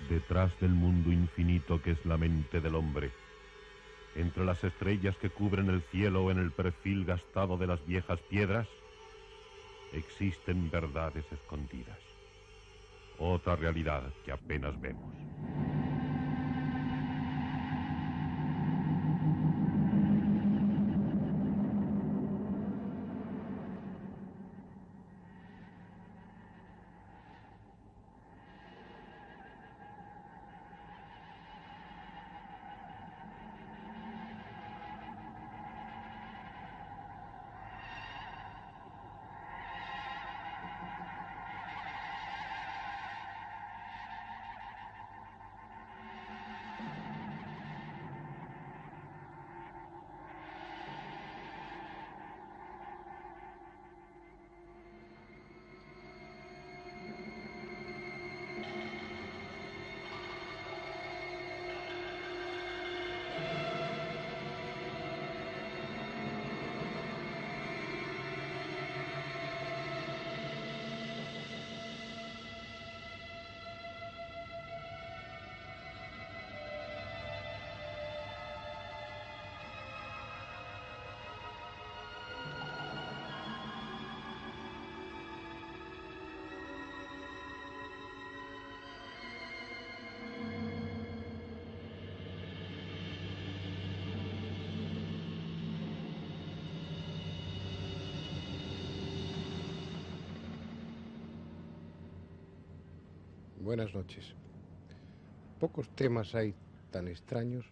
Detrás del mundo infinito que es la mente del hombre, entre las estrellas que cubren el cielo o en el perfil gastado de las viejas piedras, existen verdades escondidas, otra realidad que apenas vemos. Buenas noches. Pocos temas hay tan extraños,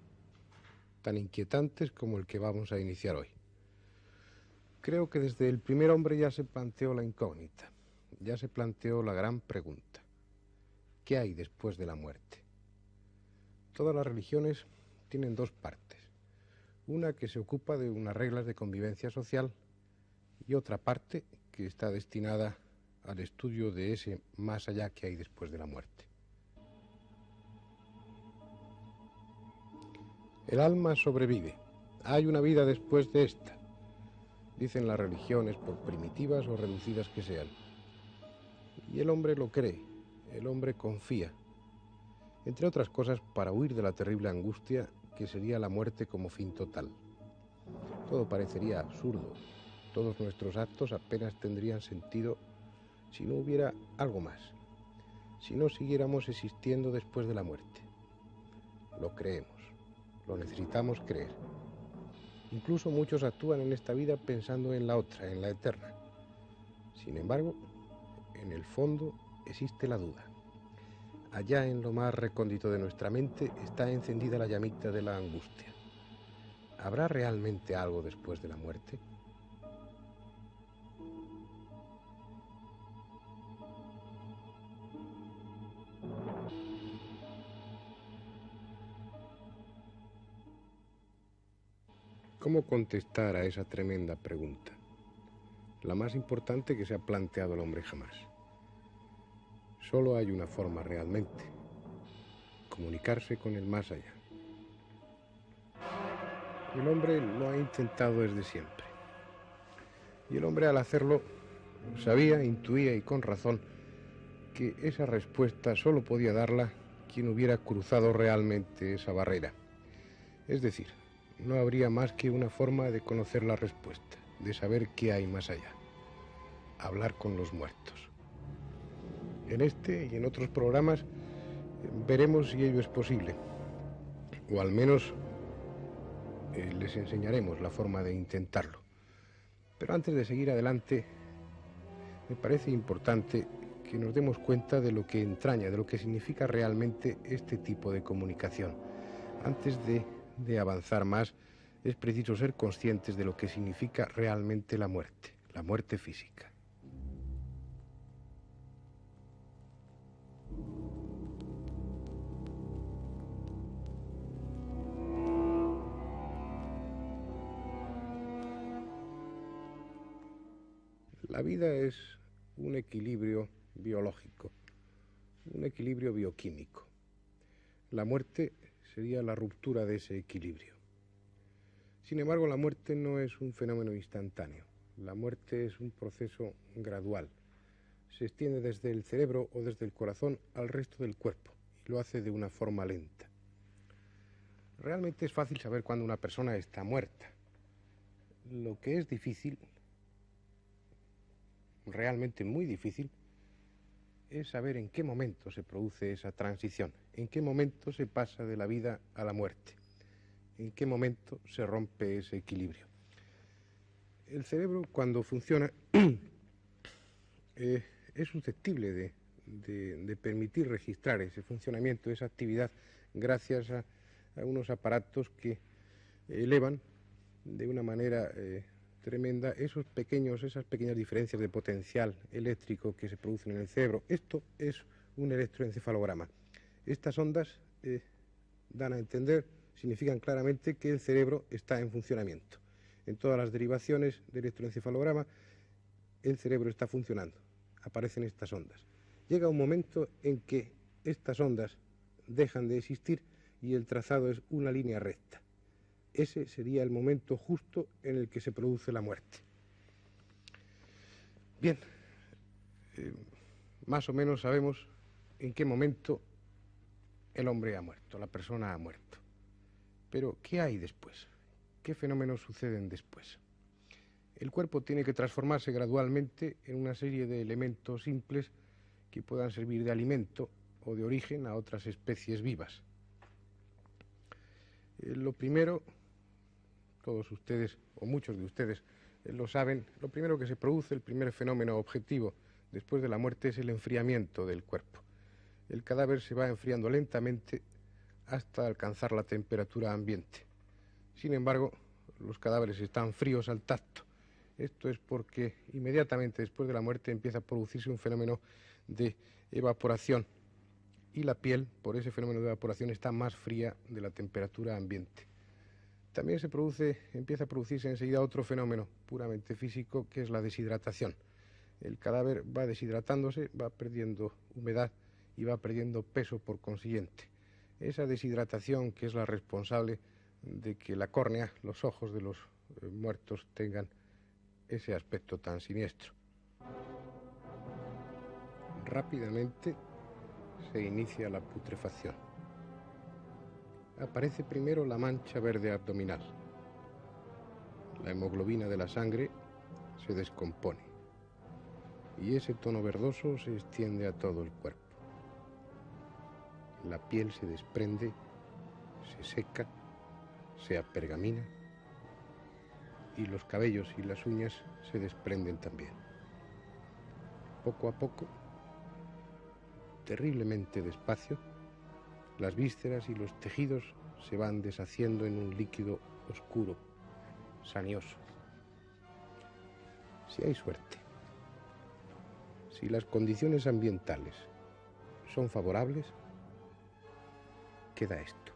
tan inquietantes como el que vamos a iniciar hoy. Creo que desde el primer hombre ya se planteó la incógnita, ya se planteó la gran pregunta. ¿Qué hay después de la muerte? Todas las religiones tienen dos partes. Una que se ocupa de unas reglas de convivencia social y otra parte que está destinada al estudio de ese más allá que hay después de la muerte. El alma sobrevive. Hay una vida después de esta, dicen las religiones, por primitivas o reducidas que sean. Y el hombre lo cree, el hombre confía, entre otras cosas para huir de la terrible angustia que sería la muerte como fin total. Todo parecería absurdo, todos nuestros actos apenas tendrían sentido si no hubiera algo más, si no siguiéramos existiendo después de la muerte. Lo creemos, lo necesitamos creer. Incluso muchos actúan en esta vida pensando en la otra, en la eterna. Sin embargo, en el fondo existe la duda. Allá en lo más recóndito de nuestra mente está encendida la llamita de la angustia. ¿Habrá realmente algo después de la muerte? ¿Cómo contestar a esa tremenda pregunta? La más importante que se ha planteado el hombre jamás. Solo hay una forma realmente: comunicarse con el más allá. El hombre lo ha intentado desde siempre. Y el hombre, al hacerlo, sabía, intuía y con razón que esa respuesta solo podía darla quien hubiera cruzado realmente esa barrera. Es decir, no habría más que una forma de conocer la respuesta, de saber qué hay más allá: hablar con los muertos. En este y en otros programas veremos si ello es posible, o al menos les enseñaremos la forma de intentarlo. Pero antes de seguir adelante, me parece importante que nos demos cuenta de lo que entraña, de lo que significa realmente este tipo de comunicación. Antes de avanzar más, es preciso ser conscientes de lo que significa realmente la muerte física. La vida es un equilibrio biológico, un equilibrio bioquímico. La muerte sería la ruptura de ese equilibrio. Sin embargo, la muerte no es un fenómeno instantáneo. La muerte es un proceso gradual. Se extiende desde el cerebro o desde el corazón al resto del cuerpo lo hace de una forma lenta. Realmente es fácil saber cuándo una persona está muerta. Lo que es difícil, realmente muy difícil, es saber en qué momento se produce esa transición, en qué momento se pasa de la vida a la muerte, en qué momento se rompe ese equilibrio. El cerebro, cuando funciona, es susceptible de permitir registrar ese funcionamiento, esa actividad, gracias a unos aparatos que elevan de una manera tremenda esas pequeñas diferencias de potencial eléctrico que se producen en el cerebro. Esto es un electroencefalograma. Estas ondas dan a entender, significan claramente que el cerebro está en funcionamiento. En todas las derivaciones del electroencefalograma, el cerebro está funcionando. Aparecen estas ondas. Llega un momento en que estas ondas dejan de existir y el trazado es una línea recta. Ese sería el momento justo en el que se produce la muerte. Bien, más o menos sabemos en qué momento el hombre ha muerto, la persona ha muerto. Pero, ¿qué hay después? ¿Qué fenómenos suceden después? El cuerpo tiene que transformarse gradualmente en una serie de elementos simples que puedan servir de alimento o de origen a otras especies vivas. Lo primero, todos ustedes, o muchos de ustedes, lo saben, lo primero que se produce, el primer fenómeno objetivo después de la muerte es el enfriamiento del cuerpo. El cadáver se va enfriando lentamente hasta alcanzar la temperatura ambiente. Sin embargo, los cadáveres están fríos al tacto. Esto es porque inmediatamente después de la muerte empieza a producirse un fenómeno de evaporación y la piel, por ese fenómeno de evaporación, está más fría de la temperatura ambiente. También empieza a producirse enseguida otro fenómeno puramente físico, que es la deshidratación. El cadáver va deshidratándose, va perdiendo humedad y va perdiendo peso por consiguiente. Esa deshidratación que es la responsable de que la córnea, los ojos de los muertos, tengan ese aspecto tan siniestro. Rápidamente se inicia la putrefacción. Aparece primero la mancha verde abdominal. La hemoglobina de la sangre se descompone y ese tono verdoso se extiende a todo el cuerpo. La piel se desprende, se seca, se apergamina y los cabellos y las uñas se desprenden también. Poco a poco, terriblemente despacio, las vísceras y los tejidos se van deshaciendo en un líquido oscuro, sanioso. Si hay suerte, si las condiciones ambientales son favorables, queda esto.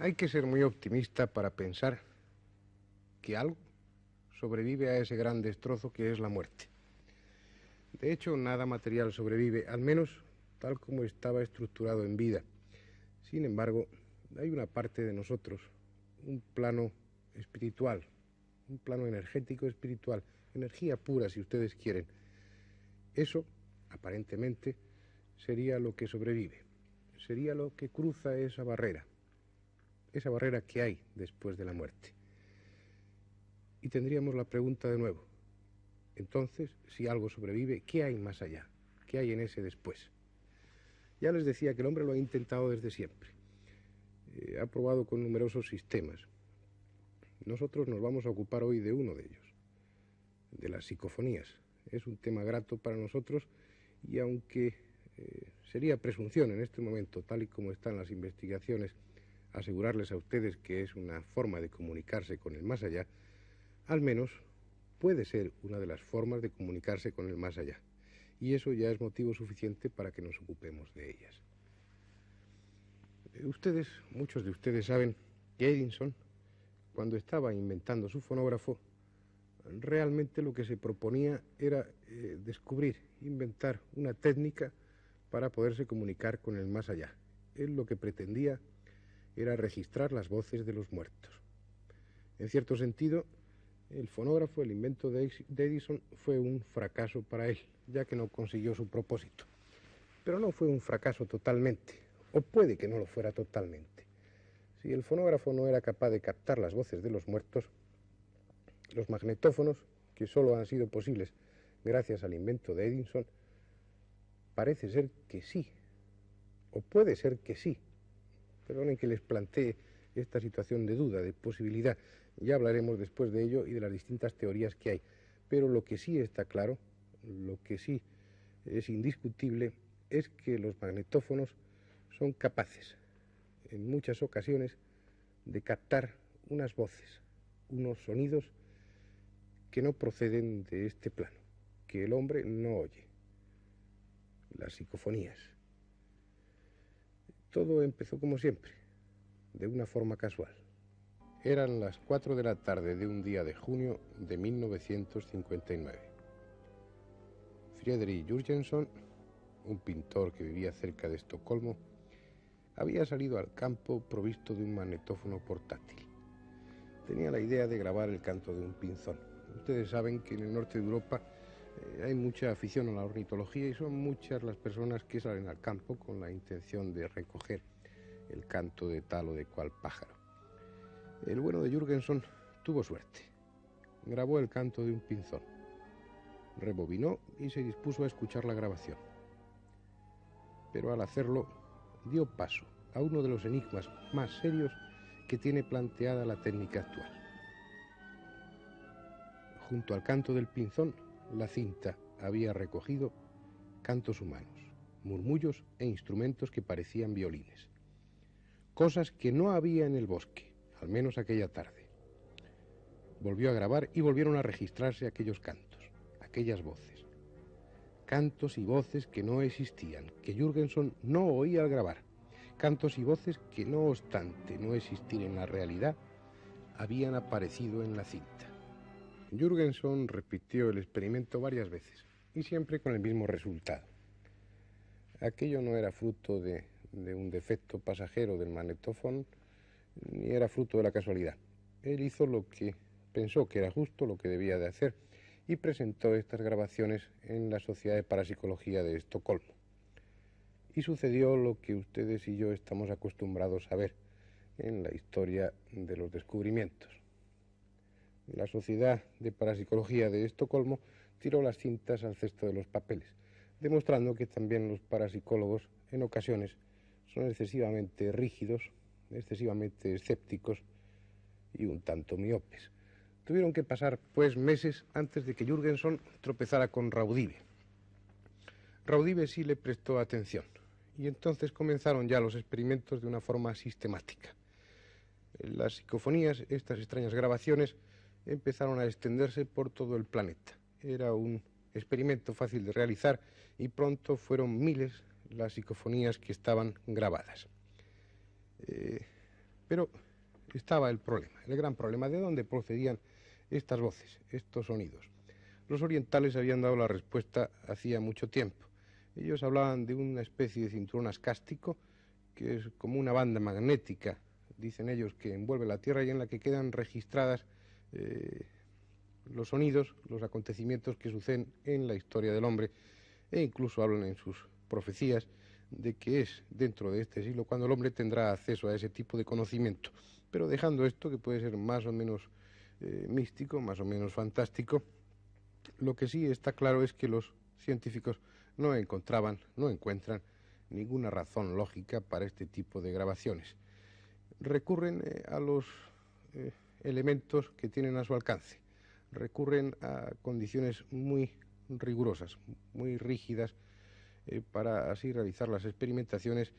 Hay que ser muy optimista para pensar que algo sobrevive a ese gran destrozo que es la muerte. De hecho, nada material sobrevive, al menos tal como estaba estructurado en vida. Sin embargo, hay una parte de nosotros, un plano espiritual, un plano energético espiritual, energía pura si ustedes quieren. Eso, aparentemente, sería lo que sobrevive, sería lo que cruza esa barrera que hay después de la muerte. Y tendríamos la pregunta de nuevo. Entonces, si algo sobrevive, ¿qué hay más allá? ¿Qué hay en ese después? Ya les decía que el hombre lo ha intentado desde siempre. Ha probado con numerosos sistemas. Nosotros nos vamos a ocupar hoy de uno de ellos, de las psicofonías. Es un tema grato para nosotros y aunque Sería presunción en este momento, tal y como están las investigaciones, asegurarles a ustedes que es una forma de comunicarse con el más allá. Al menos puede ser una de las formas de comunicarse con el más allá. Y eso ya es motivo suficiente para que nos ocupemos de ellas. Muchos de ustedes saben que Edison, cuando estaba inventando su fonógrafo, realmente lo que se proponía era descubrir, inventar una técnica para poderse comunicar con el más allá. Él lo que pretendía era registrar las voces de los muertos. En cierto sentido, el fonógrafo, el invento de Edison, fue un fracaso para él, ya que no consiguió su propósito. Pero no fue un fracaso totalmente, o puede que no lo fuera totalmente. Si el fonógrafo no era capaz de captar las voces de los muertos, los magnetófonos, que solo han sido posibles gracias al invento de Edison, parece ser que sí, o puede ser que sí. Perdonen que les plantee esta situación de duda, de posibilidad. Ya hablaremos después de ello y de las distintas teorías que hay. Pero lo que sí está claro, lo que sí es indiscutible, es que los magnetófonos son capaces, en muchas ocasiones, de captar unas voces, unos sonidos que no proceden de este plano, que el hombre no oye. Las psicofonías. Todo empezó como siempre, de una forma casual. Eran las 4 de la tarde de un día de junio de 1959. Friedrich Jürgenson, un pintor que vivía cerca de Estocolmo, había salido al campo provisto de un magnetófono portátil. Tenía la idea de grabar el canto de un pinzón. Ustedes saben que en el norte de Europa hay mucha afición a la ornitología y son muchas las personas que salen al campo con la intención de recoger el canto de tal o de cual pájaro. El bueno de Jürgenson tuvo suerte. Grabó el canto de un pinzón. Rebobinó y se dispuso a escuchar la grabación. Pero al hacerlo, dio paso a uno de los enigmas más serios que tiene planteada la técnica actual. Junto al canto del pinzón, la cinta había recogido cantos humanos, murmullos e instrumentos que parecían violines. Cosas que no había en el bosque, al menos aquella tarde. Volvió a grabar y volvieron a registrarse aquellos cantos, aquellas voces. Cantos y voces que no existían, que Jürgenson no oía al grabar. Cantos y voces que, no obstante no existir en la realidad, habían aparecido en la cinta. Jürgenson repitió el experimento varias veces y siempre con el mismo resultado. Aquello no era fruto de un defecto pasajero del magnetófono, ni era fruto de la casualidad. Él hizo lo que pensó que era justo, lo que debía de hacer, y presentó estas grabaciones en la Sociedad de Parapsicología de Estocolmo. Y sucedió lo que ustedes y yo estamos acostumbrados a ver en la historia de los descubrimientos. La Sociedad de Parapsicología de Estocolmo tiró las cintas al cesto de los papeles, demostrando que también los parapsicólogos en ocasiones son excesivamente rígidos, excesivamente escépticos y un tanto miopes. Tuvieron que pasar, pues, meses antes de que Jürgenson tropezara con Raudive. Raudive sí le prestó atención, y entonces comenzaron ya los experimentos de una forma sistemática. Las psicofonías, estas extrañas grabaciones, empezaron a extenderse por todo el planeta. Era un experimento fácil de realizar y pronto fueron miles las psicofonías que estaban grabadas. Pero estaba el problema, el gran problema, ¿de dónde procedían estas voces, estos sonidos? Los orientales habían dado la respuesta hacía mucho tiempo. Ellos hablaban de una especie de cinturón ascástico, que es como una banda magnética, dicen ellos, que envuelve la Tierra y en la que quedan registradas los sonidos, los acontecimientos que suceden en la historia del hombre, e incluso hablan en sus profecías de que es dentro de este siglo cuando el hombre tendrá acceso a ese tipo de conocimiento. Pero dejando esto, que puede ser más o menos místico, más o menos fantástico, lo que sí está claro es que los científicos no encuentran ninguna razón lógica para este tipo de grabaciones. Recurren a los elementos que tienen a su alcance, recurren a condiciones muy rigurosas, muy rígidas, para así realizar las experimentaciones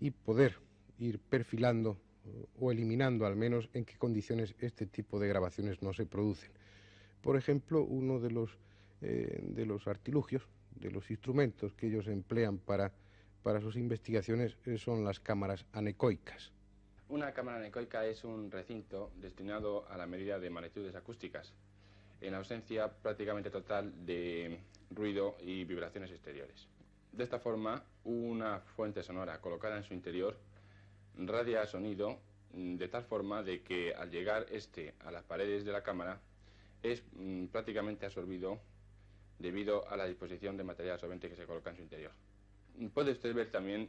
y poder ir perfilando o eliminando al menos en qué condiciones este tipo de grabaciones no se producen. Por ejemplo, uno de los artilugios, de los instrumentos que ellos emplean para sus investigaciones son las cámaras anecoicas. Una cámara anecoica es un recinto destinado a la medida de magnitudes acústicas, en ausencia prácticamente total de ruido y vibraciones exteriores. De esta forma, una fuente sonora colocada en su interior radia sonido de tal forma de que al llegar a las paredes de la cámara es prácticamente absorbido debido a la disposición de material absorbente que se coloca en su interior. Puede usted ver también,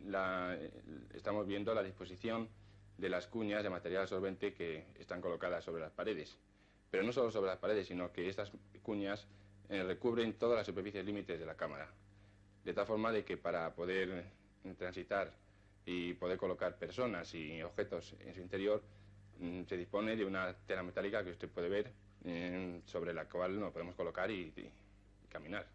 estamos viendo la disposición de las cuñas de material absorbente que están colocadas sobre las paredes. Pero no solo sobre las paredes, sino que estas cuñas recubren todas las superficies límites de la cámara. De tal forma de que para poder transitar y poder colocar personas y objetos en su interior, se dispone de una tela metálica que usted puede ver, sobre la cual nos podemos colocar y caminar,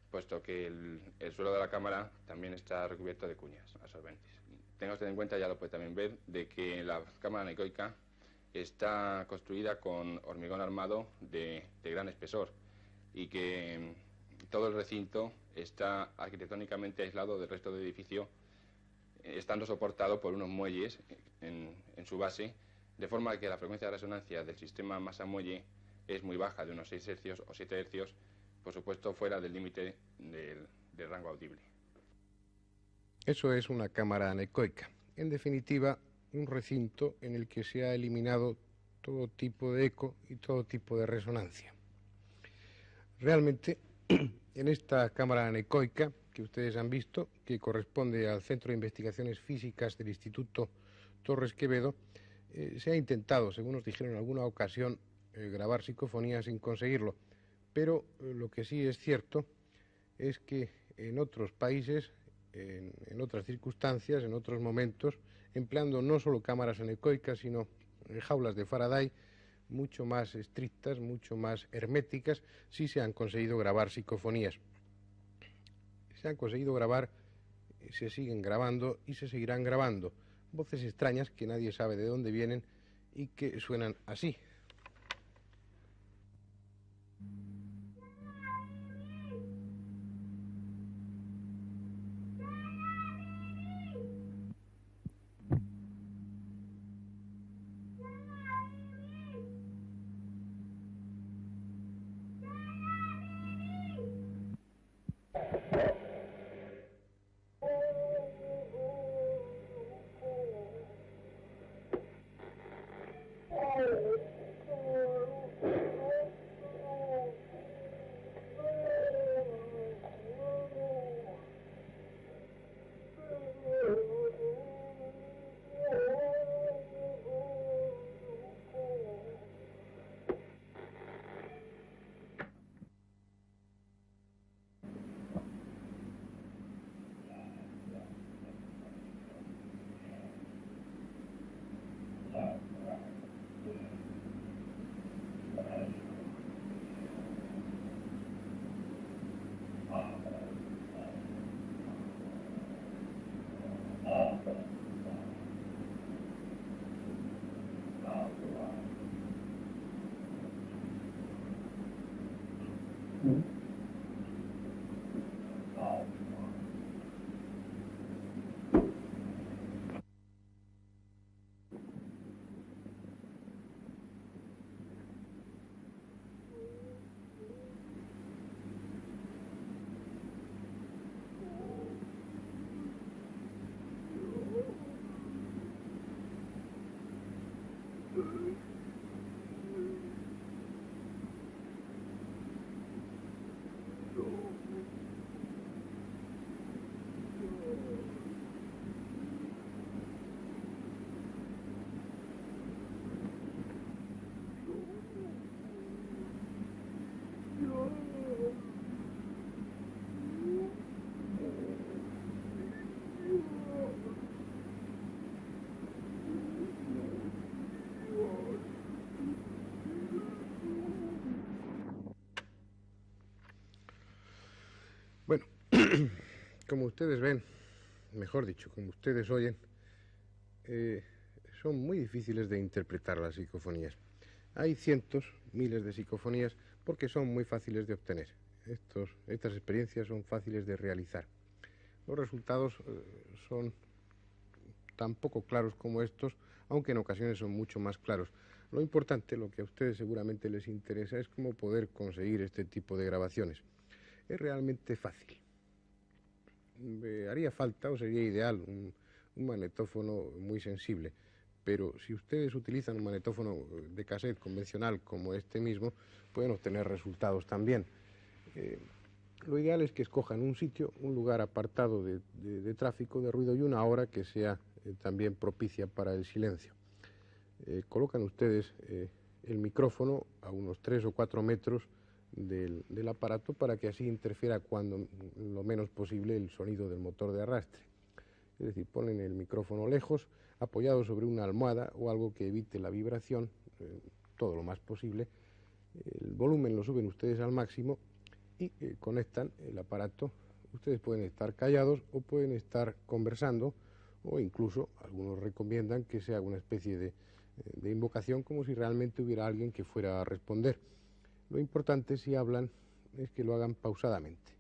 puesto que el suelo de la cámara también está recubierto de cuñas absorbentes. Tenga usted en cuenta, ya lo puede también ver, de que la cámara anecoica está construida con hormigón armado de gran espesor y que todo el recinto está arquitectónicamente aislado del resto del edificio, estando soportado por unos muelles en su base, de forma que la frecuencia de resonancia del sistema masa-muelle es muy baja, de unos 6 hercios o 7 hercios, por supuesto fuera del límite del rango audible. Eso es una cámara anecoica. En definitiva, un recinto en el que se ha eliminado todo tipo de eco y todo tipo de resonancia. Realmente, en esta cámara anecoica que ustedes han visto, que corresponde al Centro de Investigaciones Físicas del Instituto Torres Quevedo, se ha intentado, según nos dijeron en alguna ocasión, grabar psicofonías sin conseguirlo. Pero lo que sí es cierto es que en otros países, en otras circunstancias, en otros momentos, empleando no solo cámaras anecoicas, sino jaulas de Faraday, mucho más estrictas, mucho más herméticas, sí se han conseguido grabar psicofonías. Se han conseguido grabar, se siguen grabando y se seguirán grabando voces extrañas que nadie sabe de dónde vienen y que suenan así. Bueno, Como ustedes ven, mejor dicho, como ustedes oyen, son muy difíciles de interpretar las psicofonías. Hay cientos, miles de psicofonías porque son muy fáciles de obtener. Estas experiencias son fáciles de realizar. Los resultados son tan poco claros como estos, aunque en ocasiones son mucho más claros. Lo importante, lo que a ustedes seguramente les interesa, es cómo poder conseguir este tipo de grabaciones. Es realmente fácil. Haría falta, o sería ideal, un magnetófono muy sensible, pero si ustedes utilizan un magnetófono de cassette convencional como este mismo, pueden obtener resultados también. Lo ideal es que escojan un sitio, un lugar apartado de tráfico, de ruido, y una hora que sea también propicia para el silencio. Colocan ustedes el micrófono a unos 3 o 4 metros del aparato para que así interfiera cuando lo menos posible el sonido del motor de arrastre. Es decir, ponen el micrófono lejos, apoyado sobre una almohada o algo que evite la vibración, todo lo más posible. El volumen lo suben ustedes al máximo y conectan el aparato. Ustedes pueden estar callados o pueden estar conversando, o incluso algunos recomiendan que sea una especie de invocación, como si realmente hubiera alguien que fuera a responder. Lo importante, si hablan, es que lo hagan pausadamente,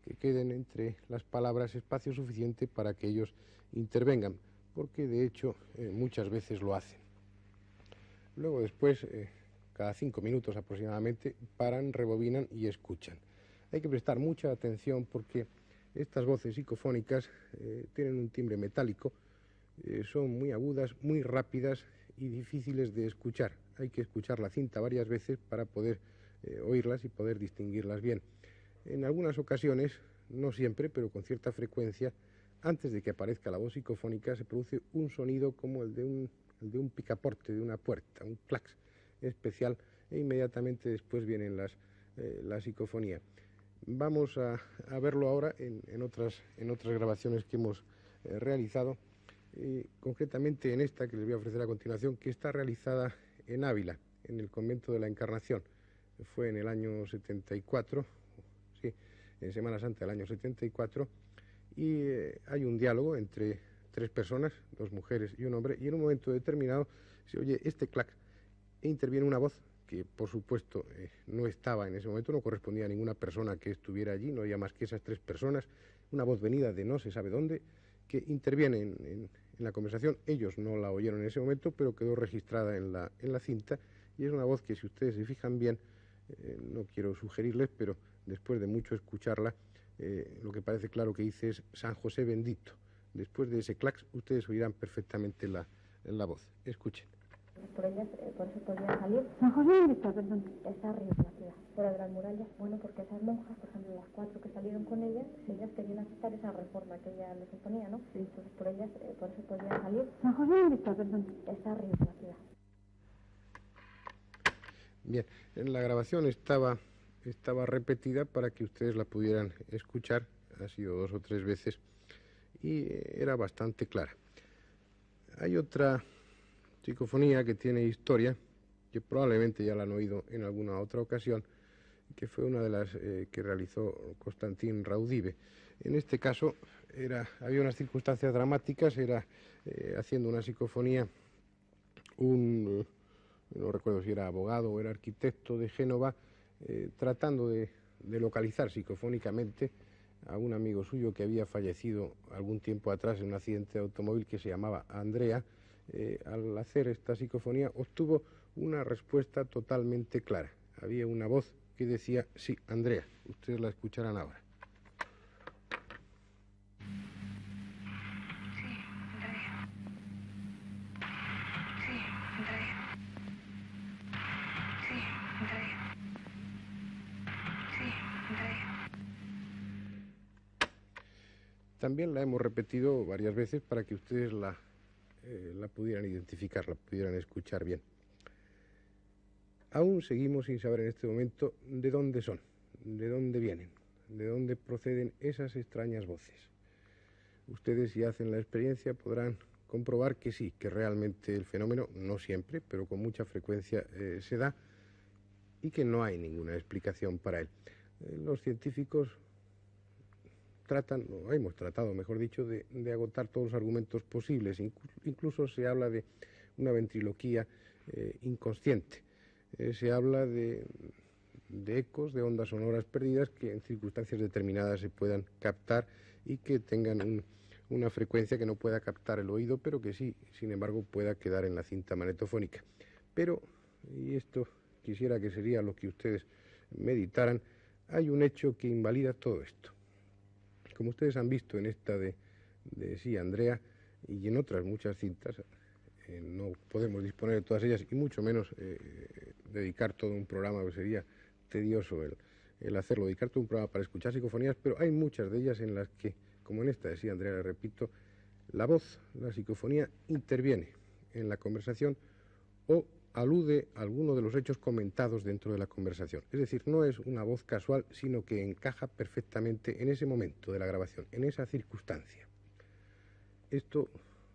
que queden entre las palabras espacio suficiente para que ellos intervengan, porque de hecho muchas veces lo hacen. Luego después, cada 5 minutos aproximadamente, paran, rebobinan y escuchan. Hay que prestar mucha atención porque estas voces psicofónicas tienen un timbre metálico, son muy agudas, muy rápidas y difíciles de escuchar. Hay que escuchar la cinta varias veces para poder oírlas y poder distinguirlas bien. En algunas ocasiones, no siempre, pero con cierta frecuencia, antes de que aparezca la voz psicofónica, se produce un sonido como el de un picaporte, de una puerta, un clax especial, e inmediatamente después vienen la psicofonía. Vamos a verlo ahora en otras grabaciones que hemos realizado, concretamente en esta que les voy a ofrecer a continuación, que está realizada en Ávila, en el convento de la Encarnación. Fue en el año 74, sí, en Semana Santa del año 74, y hay un diálogo entre 3 personas, 2 mujeres y un hombre, y en un momento determinado se oye este clac e interviene una voz que, por supuesto, no estaba en ese momento, no correspondía a ninguna persona que estuviera allí, no había más que esas 3 personas, una voz venida de no se sabe dónde, que interviene en la conversación. Ellos no la oyeron en ese momento, pero quedó registrada en la cinta, y es una voz que, si ustedes se fijan bien, no quiero sugerirles, pero después de mucho escucharla, lo que parece claro que dice es San José bendito. Después de ese clax, ustedes oirán perfectamente la voz. Escuchen. Por ellas, por eso podía salir. San José bendito, perdón. Está arriba en la ciudad, fuera de las murallas. Bueno, porque esas monjas, por ejemplo, las 4 que salieron con ellas querían aceptar esa reforma que ella les imponía, ¿no? Sí. Entonces, por ellas, por eso podía salir. San José bendito, perdón. Está arriba en la ciudad. Bien, en la grabación estaba repetida para que ustedes la pudieran escuchar, ha sido 2 o 3 veces, y era bastante clara. Hay otra psicofonía que tiene historia, que probablemente ya la han oído en alguna otra ocasión, que fue una de las que realizó Constantin Raudive. En este caso había unas circunstancias dramáticas, era haciendo una psicofonía no recuerdo si era abogado o era arquitecto de Génova, tratando de localizar psicofónicamente a un amigo suyo que había fallecido algún tiempo atrás en un accidente de automóvil, que se llamaba Andrea. Al hacer esta psicofonía obtuvo una respuesta totalmente clara. Había una voz que decía, sí, Andrea. Ustedes la escucharán ahora. También la hemos repetido varias veces para que ustedes la pudieran identificar, la pudieran escuchar bien. Aún seguimos sin saber en este momento de dónde son, de dónde vienen, de dónde proceden esas extrañas voces. Ustedes, si hacen la experiencia, podrán comprobar que sí, que realmente el fenómeno, no siempre, pero con mucha frecuencia se da, y que no hay ninguna explicación para él. Los científicos tratan, o hemos tratado, mejor dicho, de agotar todos los argumentos posibles. Incluso se habla de una ventriloquía inconsciente. Se habla de ecos, de ondas sonoras perdidas que en circunstancias determinadas se puedan captar y que tengan una frecuencia que no pueda captar el oído, pero que sí, sin embargo, pueda quedar en la cinta magnetofónica. Pero, y esto quisiera que sería lo que ustedes meditaran, hay un hecho que invalida todo esto. Como ustedes han visto en esta de Sí, Andrea, y en otras muchas cintas, no podemos disponer de todas ellas, y mucho menos dedicar todo un programa, que sería tedioso el hacerlo, dedicar todo un programa para escuchar psicofonías, pero hay muchas de ellas en las que, como en esta de Sí, Andrea, le repito, la voz, la psicofonía, interviene en la conversación o alude a alguno de los hechos comentados dentro de la conversación. Es decir, no es una voz casual, sino que encaja perfectamente en ese momento de la grabación, en esa circunstancia. Esto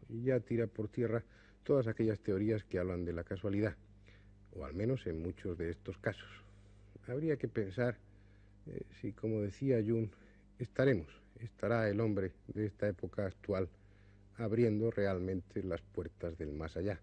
ya tira por tierra todas aquellas teorías que hablan de la casualidad, o al menos en muchos de estos casos. Habría que pensar si, como decía Jung, estará el hombre de esta época actual abriendo realmente las puertas del más allá.